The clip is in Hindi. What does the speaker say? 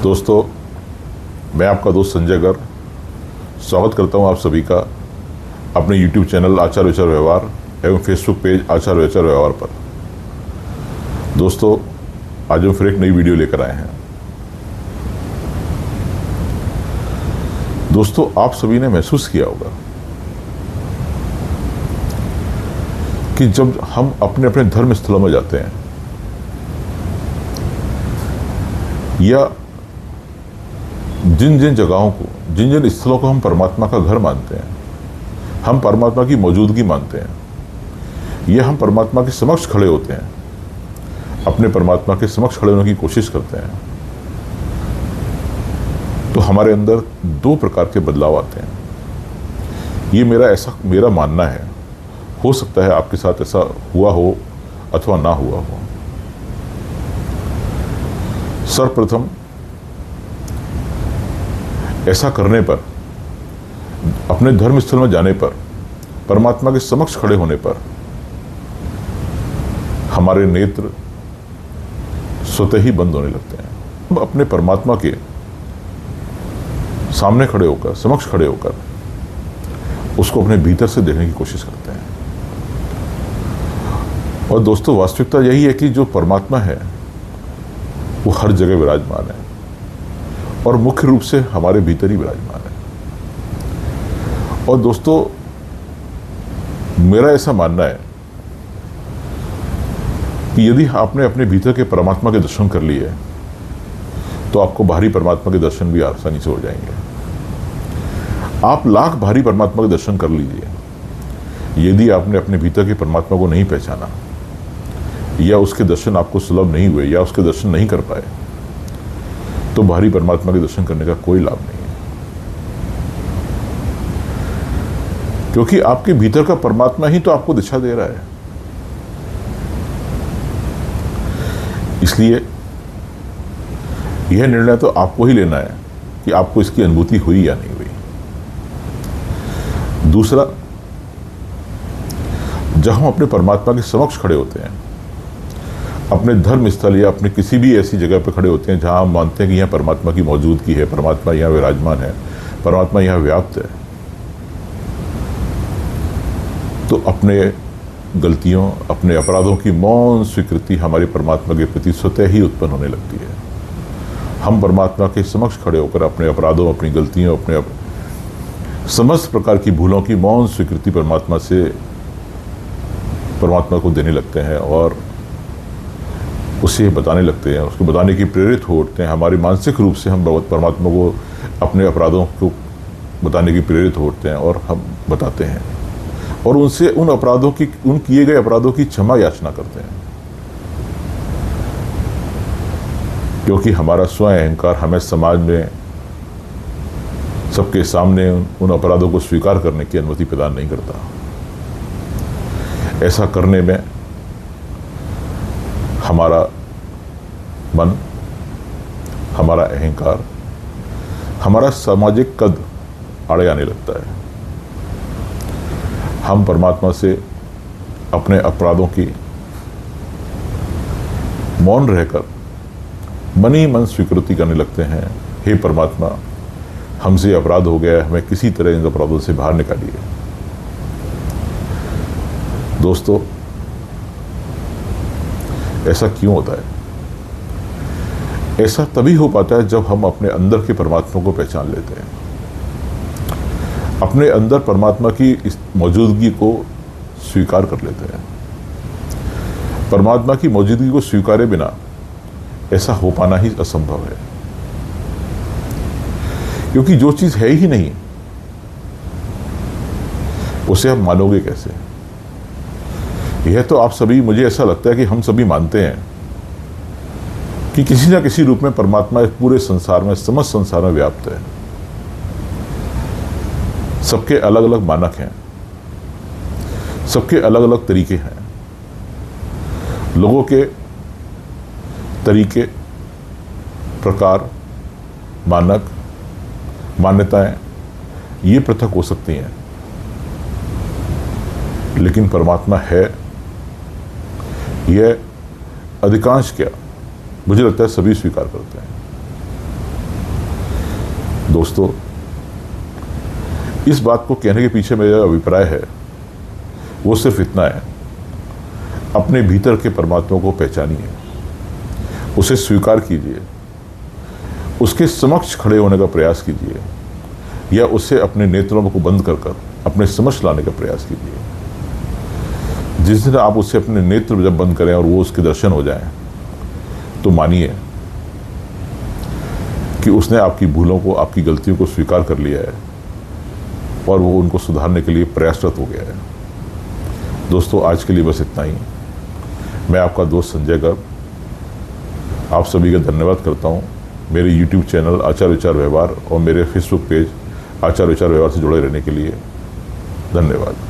दोस्तों, मैं आपका दोस्त संजय गर्ग स्वागत करता हूं आप सभी का अपने YouTube चैनल आचार विचार व्यवहार एवं फेसबुक पेज आचार विचार व्यवहार पर। दोस्तों, आज हम फिर एक नई वीडियो लेकर आए हैं। दोस्तों, आप सभी ने महसूस किया होगा कि जब हम अपने अपने धर्म स्थलों में जाते हैं या जिन जिन जगहों को, जिन जिन स्थलों को हम परमात्मा का घर मानते हैं, हम परमात्मा की मौजूदगी मानते हैं, या हम परमात्मा के समक्ष खड़े होते हैं, अपने परमात्मा के समक्ष खड़े होने की कोशिश करते हैं, तो हमारे अंदर दो प्रकार के बदलाव आते हैं। ये मेरा मानना है। हो सकता है आपके साथ ऐसा हुआ हो अथवा ना हुआ हो। सर्वप्रथम, ऐसा करने पर, अपने धर्म स्थल में जाने पर, परमात्मा के समक्ष खड़े होने पर हमारे नेत्र स्वतः ही बंद होने लगते हैं। हम अपने परमात्मा के सामने खड़े होकर, समक्ष खड़े होकर उसको अपने भीतर से देखने की कोशिश करते हैं। और दोस्तों, वास्तविकता यही है कि जो परमात्मा है वो हर जगह विराजमान है और मुख्य रूप से हमारे भीतर ही विराजमान है। और दोस्तों, मेरा ऐसा मानना है कि यदि आपने अपने भीतर के परमात्मा के दर्शन कर लिए तो आपको बाहरी परमात्मा के दर्शन भी आसानी से हो जाएंगे। आप लाख बाहरी परमात्मा के दर्शन कर लीजिए, यदि आपने अपने भीतर के परमात्मा को नहीं पहचाना या उसके दर्शन आपको सुलभ नहीं हुए या उसके दर्शन नहीं कर पाए, तो बाहरी परमात्मा के दर्शन करने का कोई लाभ नहीं है। क्योंकि आपके भीतर का परमात्मा ही तो आपको दिशा दे रहा है। इसलिए यह निर्णय तो आपको ही लेना है कि आपको इसकी अनुभूति हुई या नहीं हुई। दूसरा, जब हम अपने परमात्मा के समक्ष खड़े होते हैं, अपने धर्म स्थल या अपने किसी भी ऐसी जगह पर खड़े होते हैं जहां हम मानते हैं कि यहाँ परमात्मा की मौजूदगी है, परमात्मा यहाँ विराजमान है, परमात्मा यहाँ व्याप्त है, तो अपने गलतियों, अपने अपराधों की मौन स्वीकृति हमारे परमात्मा के प्रति स्वतः ही उत्पन्न होने लगती है। हम परमात्मा के समक्ष खड़े होकर अपने अपराधों, अपनी गलतियों, अपने समस्त प्रकार की भूलों की मौन स्वीकृति परमात्मा को देने लगते हैं और उसे बताने लगते हैं, उसको बताने की प्रेरित हो उठते हैं। हमारे मानसिक रूप से हम परमात्मा को अपने अपराधों को बताने की प्रेरित हो उठते हैं और हम बताते हैं और उनसे उन किए गए अपराधों की क्षमा याचना करते हैं। क्योंकि हमारा स्वयं अहंकार हमें समाज में सबके सामने उन अपराधों को स्वीकार करने की अनुमति प्रदान नहीं करता। ऐसा करने में हमारा मन, हमारा अहंकार, हमारा सामाजिक कद आड़े आने लगता है। हम परमात्मा से अपने अपराधों की मौन रहकर मन ही मन स्वीकृति करने लगते हैं। हे परमात्मा, हमसे अपराध हो गया, हमें किसी तरह इन अपराधों से बाहर निकालिए। दोस्तों, ऐसा क्यों होता है? ऐसा तभी हो पाता है जब हम अपने अंदर के परमात्मा को पहचान लेते हैं, अपने अंदर परमात्मा की इस मौजूदगी को स्वीकार कर लेते हैं। परमात्मा की मौजूदगी को स्वीकारे बिना ऐसा हो पाना ही असंभव है। क्योंकि जो चीज है ही नहीं उसे आप मानोगे कैसे? यह तो आप सभी, मुझे ऐसा लगता है कि हम सभी मानते हैं कि किसी न किसी रूप में परमात्मा इस पूरे संसार में, समस्त संसार में व्याप्त है। सबके अलग अलग मानक हैं, सबके अलग अलग तरीके हैं। लोगों के तरीके, प्रकार, मानक, मान्यताएं ये पृथक हो सकती हैं, लेकिन परमात्मा है, यह अधिकांश क्या, मुझे लगता है सभी स्वीकार करते हैं। दोस्तों, इस बात को कहने के पीछे मेरा अभिप्राय है वो सिर्फ इतना है, अपने भीतर के परमात्मा को पहचानिए, उसे स्वीकार कीजिए, उसके समक्ष खड़े होने का प्रयास कीजिए, या उससे अपने नेत्रों को बंद कर अपने समक्ष लाने का प्रयास कीजिए। जिस दिन आप उससे अपने नेत्र जब बंद करें और वो उसके दर्शन हो जाएं, तो मानिए कि उसने आपकी भूलों को, आपकी गलतियों को स्वीकार कर लिया है और वो उनको सुधारने के लिए प्रयासरत हो गया है। दोस्तों, आज के लिए बस इतना ही। मैं आपका दोस्त संजय गर्ग आप सभी का धन्यवाद करता हूँ मेरे YouTube चैनल आचार विचार व्यवहार और मेरे Facebook पेज आचार विचार व्यवहार से जुड़े रहने के लिए। धन्यवाद।